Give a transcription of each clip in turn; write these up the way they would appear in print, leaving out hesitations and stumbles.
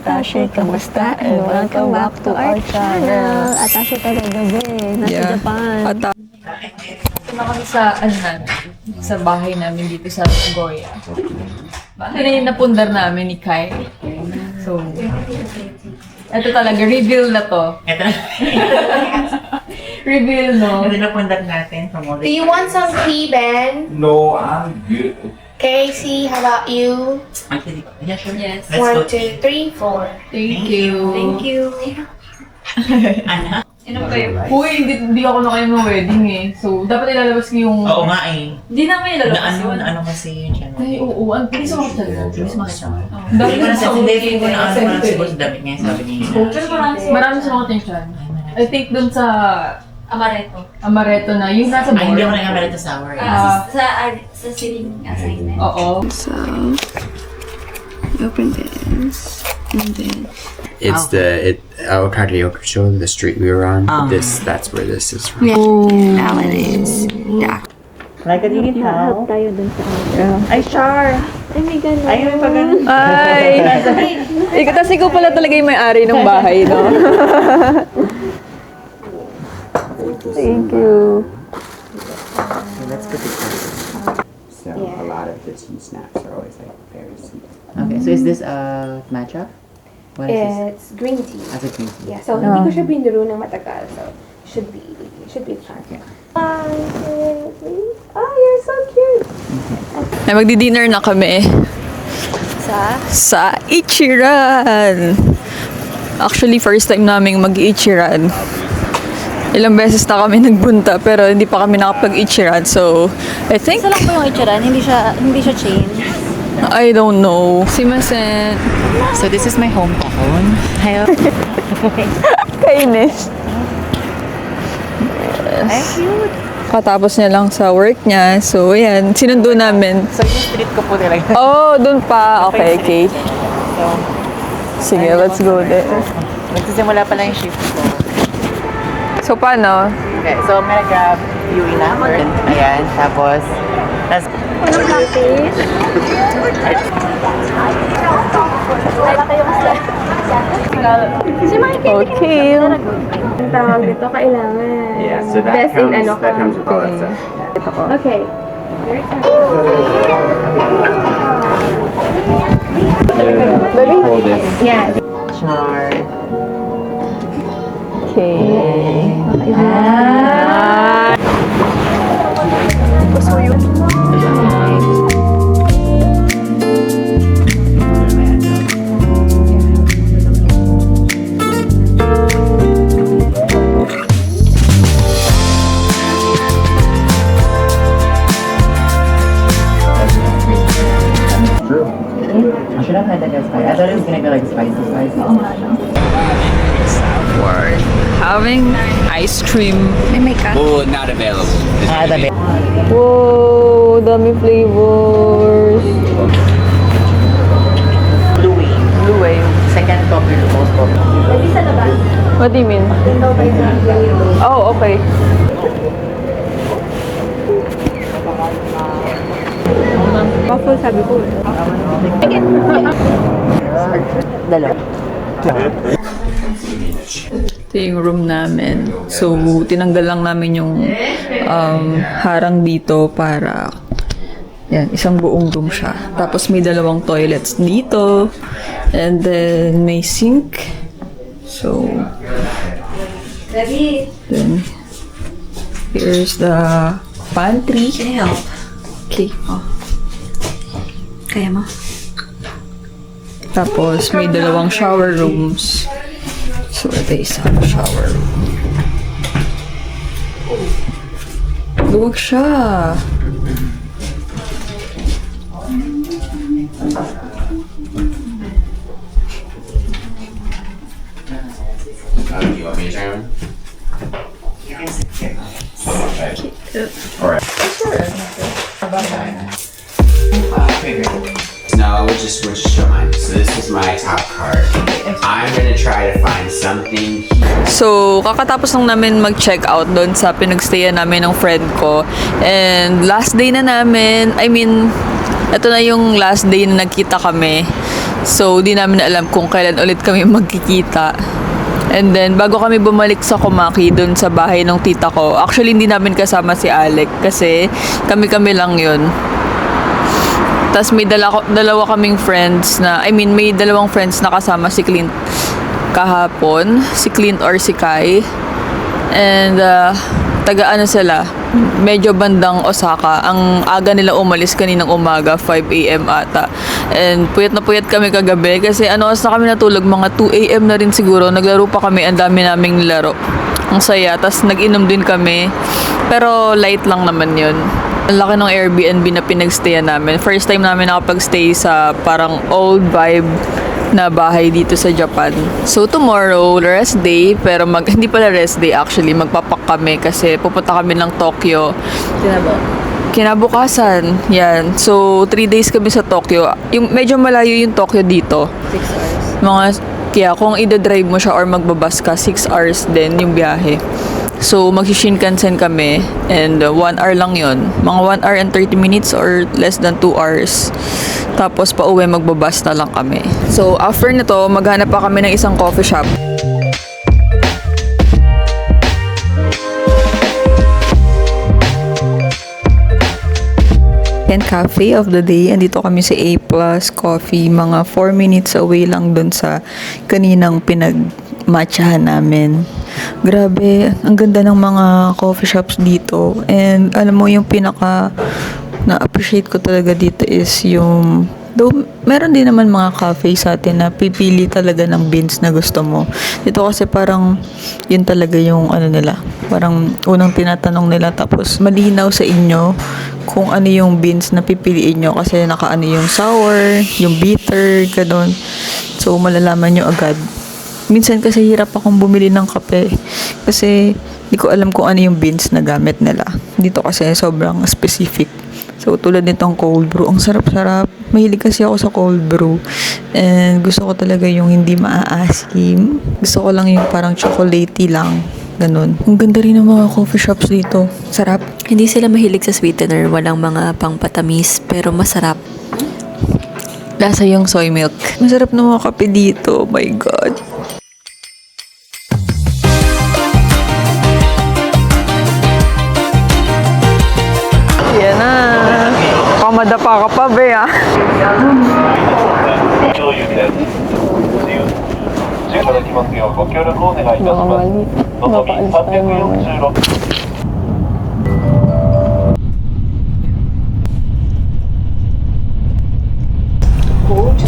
Atashi, kamusta? And welcome back to our channel. Atashi talaga nasa Japan. Ito na kami sa, sa bahay namin dito sa Nagoya. Bahay na yung napundar namin ni Kai. So, ito talaga, reveal na to. Ito na. Reveal, no? Ito na pundak natin from all Do you want some tea, Ben? No, I'm good. Casey, how about you? Actually, yeah, sure. Yes. Let's go. 1, 2, 3, 4. Thank you. Thank you. Ana? Inom kayo. Uy, hindi ako na kayo ng wedding eh. So, dapat ilalabas ko yung... Oo nga eh. Hindi namin ilalabas yun. Ano kasi yun siya. Ay, oo. Ang bilis ako siya. Bilis makita mo. Dami Hindi ko na na sa hindi ko na ano center. siguro sa damit niya. Sabi niya. Pero marami siya yung chan. I think dun sa Amaretto na. Yung nasa Ay, hindi ako board. nag-amal ito sour. Sa sitting assignment. Oo. So, open this. And then, It's Karaoke the street we were on. That's where this is from. now it is. Yeah. Like a digi towel. Tayo dun sa Ay, Char! Ay, may ganun. Ay, may pag-ganun. Ay! Tapos ikaw pala talaga yung may-ari ng bahay, no? Thank you. Let's put the So a lot of Disney snacks are always like very sweet. Okay, so is this matcha? What is this? It's green tea. As a green tea. Yeah, so hindi ko siya binuro ng matagal. So, should be fun. Yeah. 1, 2, 3. Oh, you're so cute. Ay, magdi-dinner na kami. Sa Ichiran! Actually, first time naming mag-Ichiran. Ilang beses na kami nagbunta pero hindi pa kami nakapag-Ichiran. So, I think... Isa lang po yung Ichiran, hindi siya chain. I don't know. Simasen. So this is my hometown. Hello. Kainis. Ay, cute. Katapos niya lang sa work niya. So, ayan. Sinundo namin. So yung street ko po talaga. Oh, dun pa. Okay, okay. So, Sige, let's go there. nagsisimula pa lang yung shift ko. So, paano? Okay, so I'm gonna grab UE na first. Ayan, tapos Okay. Ang tawag dito, kailangan. Yeah, so that Best in ano that ka. comes with all that stuff. Okay. Hold this. Yeah. char. Okay. I should have had that as spicy. I thought it was gonna be like spicy. We're having ice cream. Oh, not available. Ah, the best. Whoa, dami flavors. Blue wave. Blue wave. Second popular, most popular. What do you mean? Oh, okay. Waffle sabi ko. Dalawa. Ito yung room namin. So, tinanggal lang namin yung harang dito para yan, isang buong room siya. Tapos may dalawang toilets dito. And then may sink. So, then here's the pantry. Can I help? Okay. Oh. Kaya mo? Tapos may dalawang shower rooms. So, ito isang shower room. Luwag siya. Do you want me to try one? No, we'll just show mine. So this is my top card. I'm gonna try to find something here. So, kakatapos lang namin mag-check out doon sa pinagstayan namin ng friend ko. And last day na namin, ito na yung last day na nagkita kami. So, di namin alam kung kailan ulit kami magkikita. And then, bago kami bumalik sa Komaki, dun sa bahay ng tita ko, actually, hindi namin kasama si Alec kasi kami-kami lang yun. Tapos may dalawa kaming friends na, may dalawang friends na kasama si Clint kahapon. Si Clint or si Kai. And, taga-ano sila, medyo bandang Osaka. Ang aga nila umalis kaninang umaga, 5 a.m. ata. And puyat na puyat kami kagabi kasi oras na kami natulog, mga 2 a.m. na rin siguro. Naglaro pa kami, ang dami naming laro. Ang saya, tas nag-inom din kami. Pero light lang naman yun. Ang laki ng Airbnb na pinagstayan namin. First time namin nakapag-stay sa parang old vibe na bahay dito sa Japan. So tomorrow, rest day, pero hindi pala rest day actually, magpapak kami kasi pupunta kami ng Tokyo. Kinabukasan, yan. So 3 days kami sa Tokyo. Yung medyo malayo yung Tokyo dito. 6 hours. Kaya kung ida-drive mo siya or magbabas ka, 6 hours din yung biyahe. So, mag-Shinkansen kami and 1 hour lang yon. Mga 1 hour and 30 minutes or less than 2 hours. Tapos, pauwi magbabas na lang kami. So, after nito, maghanap pa kami ng isang coffee shop. And cafe of the day, andito kami sa A Plus Coffee. Mga 4 minutes away lang dun sa kaninang pinag-matchahan namin. Grabe, ang ganda ng mga coffee shops dito. And alam mo, yung pinaka na-appreciate ko talaga dito is yung, though meron din naman mga cafe sa atin na pipili talaga ng beans na gusto mo. Dito kasi parang yun talaga yung nila. Parang unang tinatanong nila tapos malinaw sa inyo kung ano yung beans na pipiliin nyo kasi nakaano yung sour, yung bitter, ganun. So malalaman nyo agad. Minsan kasi hirap akong bumili ng kape kasi di ko alam kung ano yung beans na gamit nila. Dito kasi sobrang specific. So tulad nitong cold brew, ang sarap-sarap. Mahilig kasi ako sa cold brew. And gusto ko talaga yung hindi maaasim. Gusto ko lang yung parang chocolatey lang. Ganun. Ang ganda rin ng mga coffee shops dito. Sarap. Hindi sila mahilig sa sweetener, walang mga pangpatamis, pero masarap. Lasa yung soy milk. Masarap na mga kape dito. Oh my God. Yan na. Pamadapa ka pa, be, ah.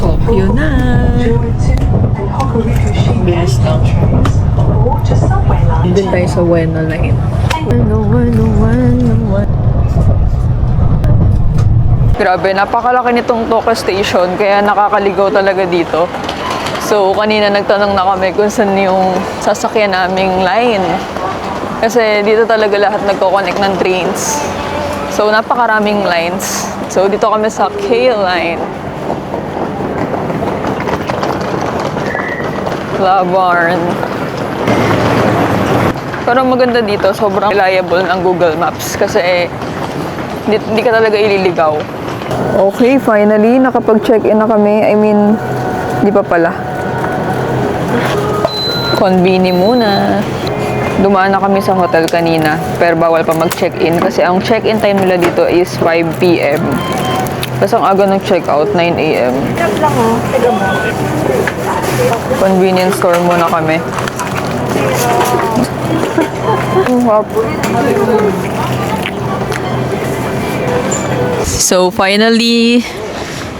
Tokyo na. Bilis lang. Doon tayo sa Ueno Line. Grabe, napakalaki nitong Tokyo Station kaya nakakaligaw talaga dito. So, kanina nagtanong na kami kung saan yung sasakyan naming line. Kasi dito talaga lahat nagko-connect ng trains. So, napakaraming lines. So, dito kami sa K-Line. Labarn. Pero maganda dito, sobrang reliable ng Google Maps kasi hindi ka talaga ililigaw. Okay, finally, nakapag-check-in na kami. Di pa pala. Conveni muna. Dumaan na kami sa hotel kanina, pero bawal pa mag-check-in kasi ang check-in time nila dito is 5 p.m. Tapos ang aga ng check-out, 9 a.m. Convenience store muna kami. So, finally,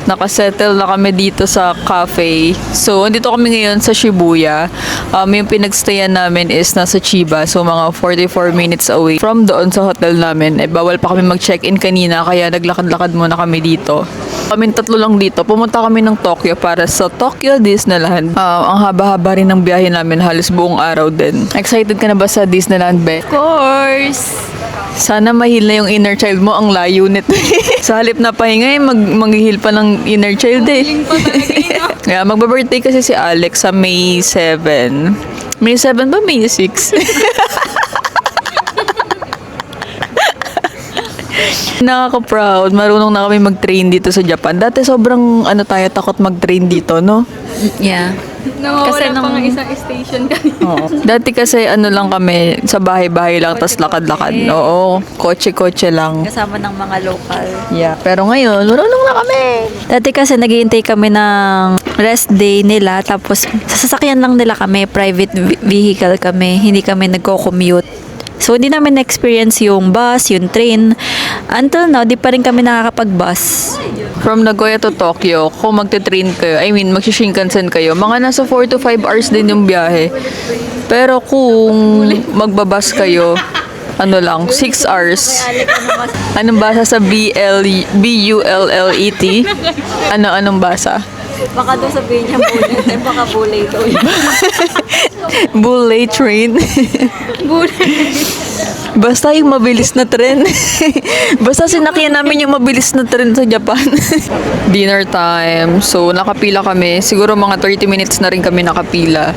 nakasettle na kami dito sa cafe. So, andito kami ngayon sa Shibuya. Yung pinagstayan namin is nasa Chiba. So, mga 44 minutes away from doon sa hotel namin. Bawal pa kami mag-check-in kanina, kaya naglakad-lakad muna kami dito. Kaming tatlo lang dito. Pumunta kami ng Tokyo para sa Tokyo Disneyland. Ang haba-haba rin ng biyahe namin. Halos buong araw din. Excited ka na ba sa Disneyland, Be? Of course! Sana mahil na yung inner child mo. Ang layo nito. Sa halip na pahinga, maghihil pa ng inner child eh. Kaya magba-birthday kasi si Alex sa May 7. May 7 ba? May 6? Nakaka-proud. Marunong na kami mag-train dito sa Japan. Dati sobrang tayo takot mag-train dito, no? Yeah. Nawawala pa ng isang station kanina. Oo. Dati kasi lang kami, sa bahay-bahay lang, tas lakad-lakad. Oo, kotse-kotse lang. Kasama ng mga local. Yeah. Pero ngayon, marunong na kami. Dati kasi naghihintay kami ng rest day nila, tapos sa sasakyan lang nila kami, private vehicle kami, hindi kami nagko-commute. So, hindi namin na-experience yung bus, yung train. Until now, di pa rin kami nakakapag-bus. From Nagoya to Tokyo, kung magte-train kayo, magsishinkansen kayo, mga nasa 4 to 5 hours din yung biyahe. Pero kung magbabas kayo, 6 hours. Anong basa sa B-U-L-L-E-T? Anong basa? Baka doon sabihin niya bullet, baka bulay daw yun. Bullet train. Basta yung mabilis na tren. Basta sinakyan namin yung mabilis na tren sa Japan. Dinner time. So, nakapila kami. Siguro mga 30 minutes na rin kami nakapila.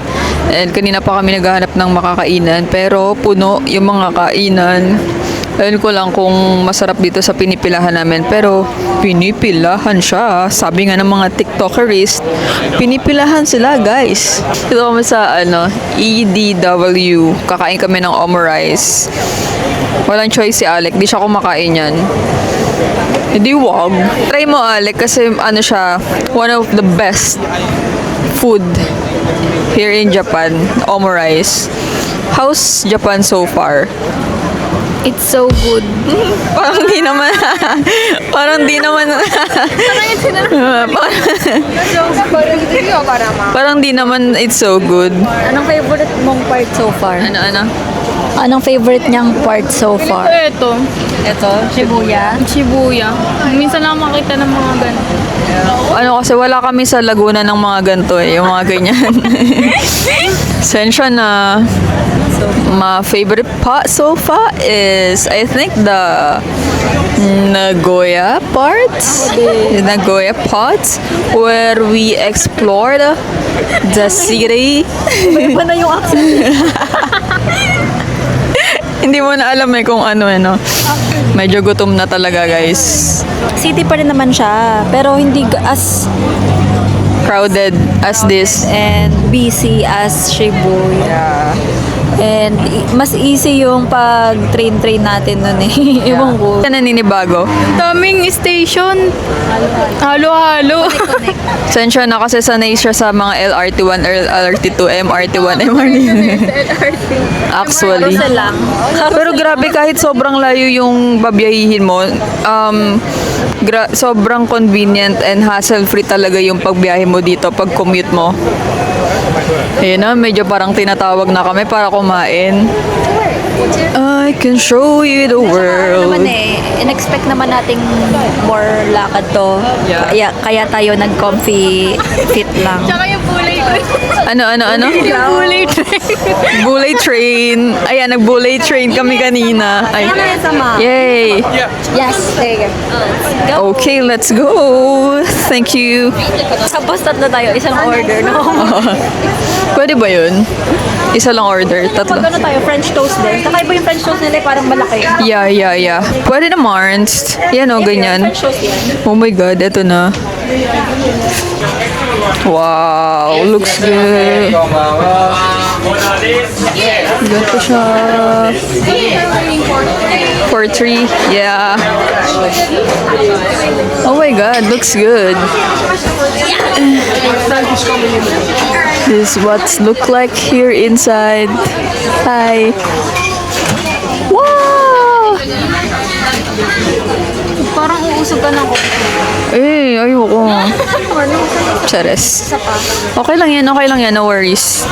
And kanina pa kami naghahanap ng makakainan. Pero puno yung mga kainan. Ayun ko lang kung masarap dito sa pinipilahan namin. Pero pinipilahan siya. Sabi nga ng mga TikTokerist, pinipilahan sila, guys. Ito kami sa EDW. Kakain kami ng omurice. Walang choice si Alec. Di siya kumakain yan. Hindi wag. Try mo, Alec, kasi siya, one of the best food here in Japan. Omurice. How's Japan so far? It's so good. Parang di naman. Parang di naman it's so good. Anong favorite mong part so far? Ano? Anong favorite niyang part so far? Ito, Shibuya? Shibuya. Minsan lang makita ng mga ganito. Kasi wala kami sa Laguna ng mga ganito yung mga ganyan. Sensya na. My favorite part so far is, I think, the Nagoya parts. The Nagoya parts where we explored the city. Iba na yung accent. Hindi mo na alam kung no. Medyo gutom na talaga, guys. City pa rin naman siya, pero hindi as Crowded as this. and busy as Shibuya. And mas easy yung pag-train natin nun eh. Ewan ko. Ano naninibago? Daming station. Halo-halo. Sensya na kasi sanay siya sa mga LRT1, LRT2, MRT1, MRT2. Actually. Isa lang. Pero grabe, kahit sobrang layo yung babiyahihin mo, sobrang convenient and hassle-free talaga yung pagbiyahe mo dito, pag commute mo. Ayun na, medyo parang tinatawag na kami para kumain. I can show you the world. Naman in-expect naman nating more lakad to. Yeah. Kaya tayo nag-comfy fit lang. Tsaka yung bulay ko. Ano? Yung bulay train. Bulay train. Ayan, nag-bulay train kami kanina. Ay. Yay! Yes, there you go. Okay, let's go. Thank you. Tapos tatlo tayo, isang order, no? Pwede ba yun? Isa lang order, tatlo. Pag tayo, French toast din. Kakaiba yung French toast nila, parang malaki. Yeah. Pwede naman. Yan ganyan. French toast yan. Oh my God, eto na. Wow, looks good. Ganito siya. For 3, yeah. Oh my God, looks good. This is what's look like here inside. Hi. Wow! Parang uusog ka na ako. Ayoko. Chares. Okay lang yan, no worries.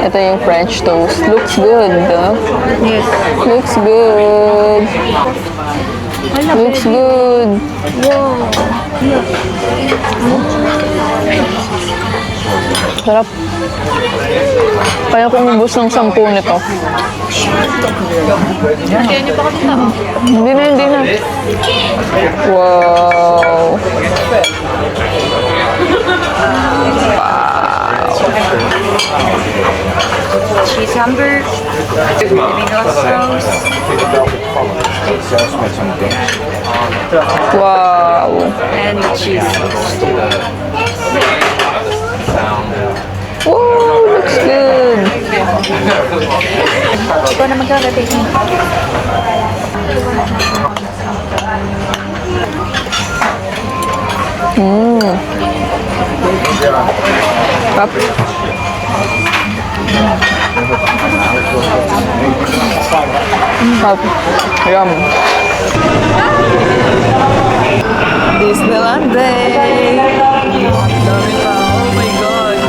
Ito yung French toast. Looks good, huh? Yes. Looks good. Looks good. Sarap. Kaya kung umubos ng 10 nito. Hindi na. Wow. cheese hamburger, Wow! and cheese. Oh, looks good! Ikaw na magkakating. Up. Up. Yum. Disneyland Day! Dami pa. Oh my God!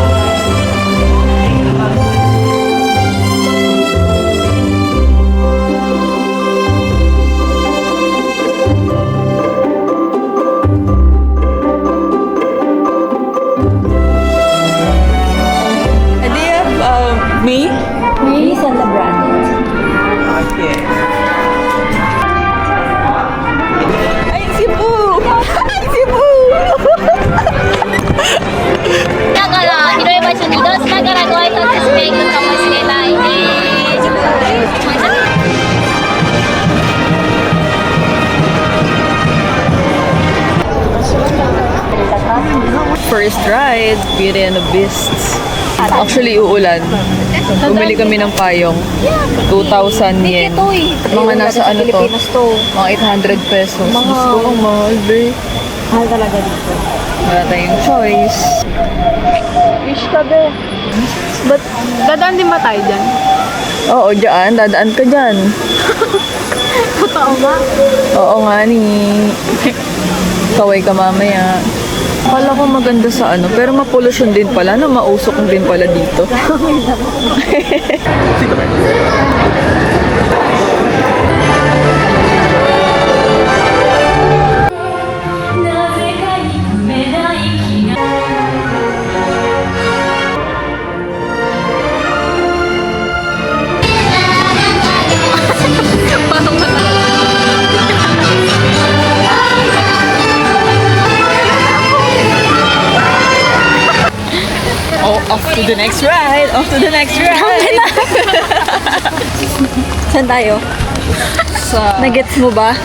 Do you have me? Please on the brand. Okay. Ay, si Boo! Ay, si Boo! だから広い場所に移動しながらご挨拶していくかもしれないね。 First ride, Beauty and the Beasts. Actually, uulan. Bumili kami ng payong. 2,000 yen. Mga nasa ano to? Mga 800 pesos. Gusto ko, ang mahal, be. Mahal talaga dito. Wala tayong choice. Fish ka, be. But, dadaan din ba tayo dyan? Oo, dyan. Dadaan ka dyan. Totoo ba? Oo nga ni. Kaway ka mamaya. Akala ko maganda sa ano, pero ma-pollution din pala, na mausok din pala dito. Oh, off to the next ride! Off to the next ride! Saan tayo? Sa Nagets mo ba?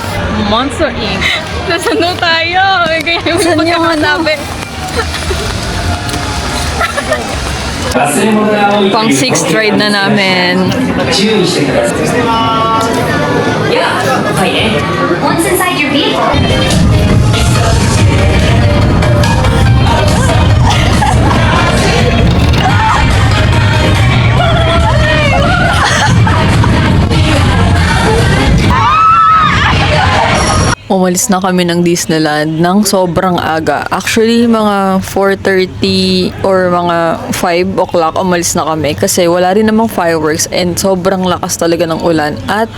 Monster Inc. Nasaan daw tayo? Kaya yung Saan yung pagkakasabi. Pang 6th ride na namin. Once inside your vehicle, Umalis na kami ng Disneyland ng sobrang aga. Actually, mga 4:30 or mga 5 o'clock umalis na kami kasi wala rin namang fireworks and sobrang lakas talaga ng ulan at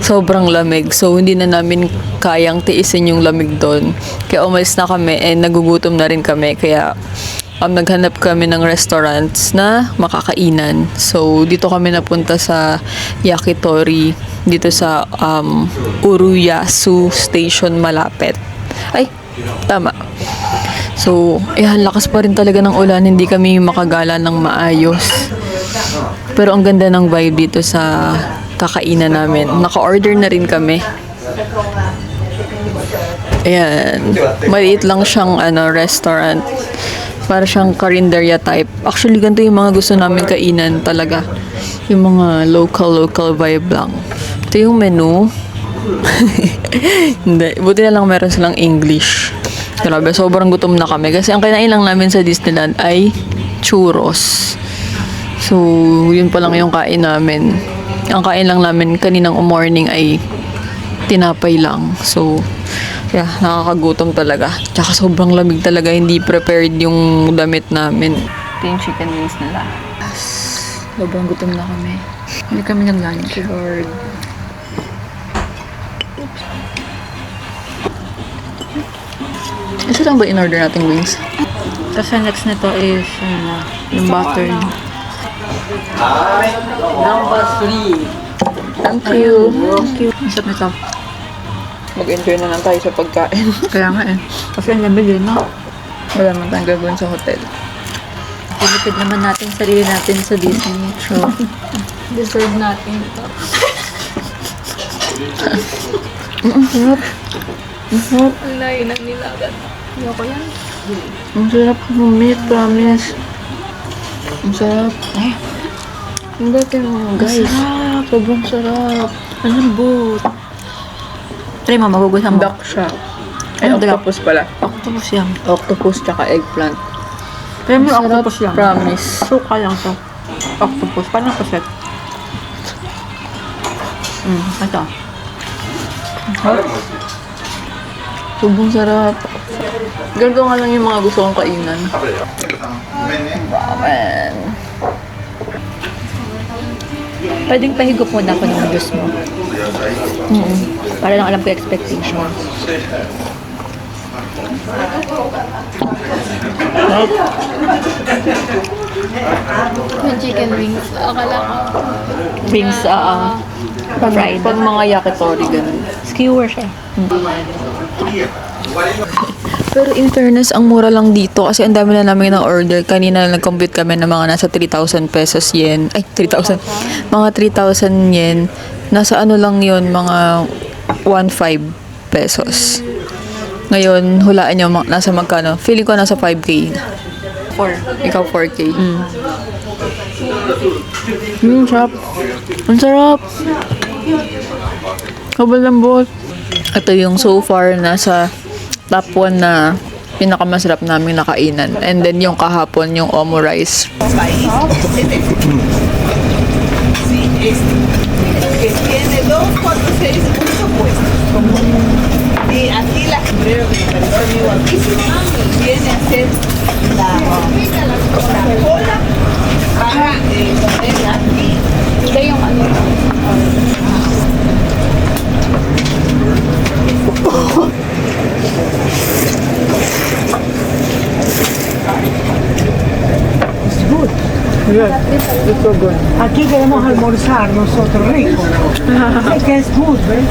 sobrang lamig. So, hindi na namin kayang tiisin yung lamig doon. Kaya umalis na kami and nagugutom na rin kami. Kaya naghanap kami ng restaurants na makakainan. So, dito kami napunta sa Yakitori, dito sa Uruyasu Station malapit. Ay, tama. So, lakas pa rin talaga ng ulan. Hindi kami makagala ng maayos. Pero ang ganda ng vibe dito sa kakainan namin. Naka-order na rin kami. Ayan. Maliit lang siyang restaurant. Para siyang karinderya type. Actually, ganito yung mga gusto namin kainan talaga. Yung mga local vibe lang. Ito yung menu. Hindi. Buti na lang meron silang English. Grabe, sobrang gutom na kami. Kasi ang kinain lang namin sa Disneyland ay churros. So, yun pa lang yung kain namin. Ang kain lang namin kaninang morning ay tinapay lang. So, yeah, nakakagutom talaga. Tsaka sobrang lamig talaga. Hindi prepared yung damit namin. Ito yung chicken wings nila. Sobrang gutom na kami. Hindi kami nag-lunch. Lord. Isa lang ba in-order nating wings? Kasi next nito is Yung buttered. Thank you. Masarap nito. Mag-enjoy na lang tayo sa pagkain. Kaya nga eh. Kasi ang lamig din, no? Wala naman tayong gagawin sa hotel. Pilipid naman natin sarili natin sa Disney. True. Deserve natin ito. Ang sarap. Ang sarap. Ang layo ng nilagat. Ayoko yan. Ang sarap humit, promise. Ang sarap. Ay. Ang dati mo, guys. Sarap. Sobrang sarap. Ang lambot. Try mo, magugusan mo. Duck siya. Ay, Ang duck. octopus pala. Octopus yan. Octopus tsaka eggplant. Try mo yung Sarap, octopus lang. promise. Suka lang to. Octopus. Paano ko set? Ito. Sobrang sarap. Ganito nga lang yung mga gusto kong kainan. Ramen. Pwedeng pahigop muna ako ng juice mo. Para lang alam ko yung expectation. Yung chicken wings, akala ko. Wings, fried. Pag mga yakitori, ganun. Skewer siya. Pero in fairness, ang mura lang dito kasi ang dami na namin ng order. Kanina nag-compute kami ng mga nasa 3,000 pesos yen. Ay, 3,000. Mga 3,000 yen. Nasa ano lang yon mga 1,500 pesos. Ngayon, hulaan nyo, nasa magkano? Feeling ko nasa 5K. 4. Ikaw 4K. Sarap. Ang sarap. Kabalambot. Ito yung so far nasa top 1 na pinakamasarap namin nakainan. And then yung kahapon, yung omu rice. Tiene 2, 4, 6, mucho puesto. Y aquí la sombrero que me pareció a mí guapísima viene a ser la cola para poner aquí. Ito yung ano. Aquí queremos almorzar nosotros rico. Es que es good, ¿ves?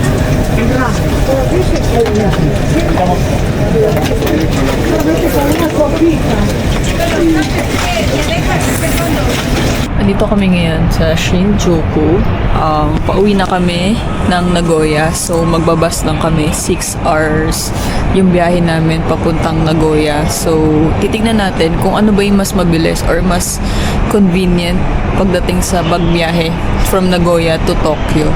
Andito kami ngayon sa Shinjuku. Pauwi na kami ng Nagoya. So, magbabas lang kami. 6 hours yung biyahe namin papuntang Nagoya. So, titignan natin kung ano ba yung mas mabilis or mas convenient pagdating sa pagbiyahe from Nagoya to Tokyo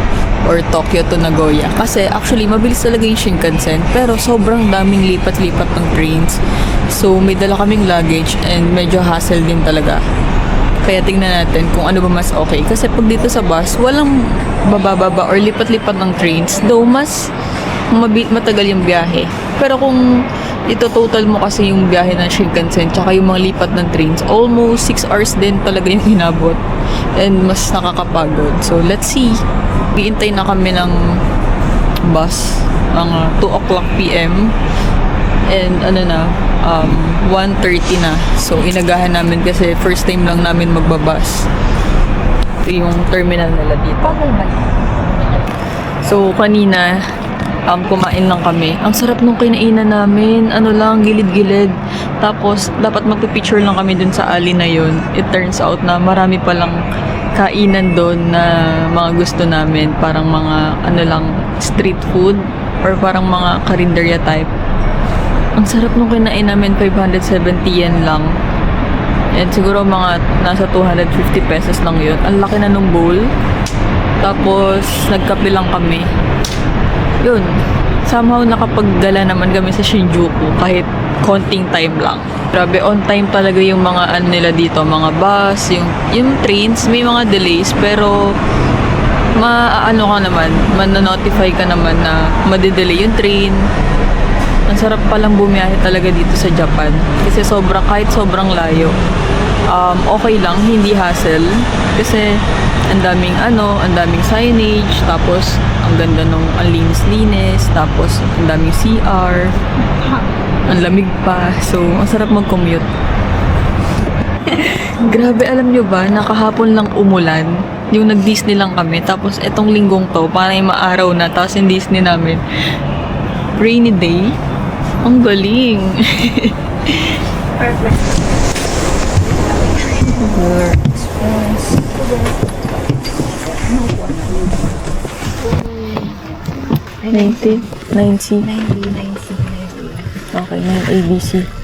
or Tokyo to Nagoya. Kasi actually, mabilis talaga yung Shinkansen pero sobrang daming lipat-lipat ng trains. So, may dala kaming luggage and medyo hassle din talaga. Kaya tingnan natin kung ano ba mas okay. Kasi pag dito sa bus, walang bababa or lipat-lipat ng trains. Though mas matagal yung biyahe. Pero kung ito total mo kasi yung biyahe ng Shinkansen tsaka yung mga lipat ng trains, almost 6 hours din talaga yung inabot. And mas nakakapagod. So let's see. Iintay na kami ng bus. Mga 2 o'clock PM. And 1:30 na. So, inagahan namin kasi first time lang namin magbabas. Ito yung terminal nila dito. So, kanina, kumain lang kami. Ang sarap nung kinainan namin. Ano lang, gilid-gilid. Tapos, dapat magpipicture lang kami dun sa alley na yun. It turns out na marami palang kainan doon na mga gusto namin. Parang mga, street food or parang mga karinderya type. Ang sarap nung kinain namin, 570 yen lang. And siguro mga nasa 250 pesos lang yun. Ang laki na nung bowl. Tapos, nagkape lang kami. Yun. Somehow, nakapaggala naman kami sa Shinjuku kahit konting time lang. Grabe, on time talaga yung mga nila dito. Mga bus, yung trains, may mga delays. Pero, notify ka naman na madidelay yung train. Ang sarap palang bumiyahe talaga dito sa Japan. Kasi kahit sobrang layo, okay lang, hindi hassle. Kasi ang daming signage, tapos ang ganda nung ang linis-linis, tapos ang daming CR, ang lamig pa. So, ang sarap mag-commute. Grabe, alam nyo ba, nakahapon lang umulan. Yung nag-Disney lang kami. Tapos, etong linggong to, parang maaraw na. Tapos, yung Disney namin, rainy day. Ang galing. Perfect. Polar Express. Okay, 9 ABC.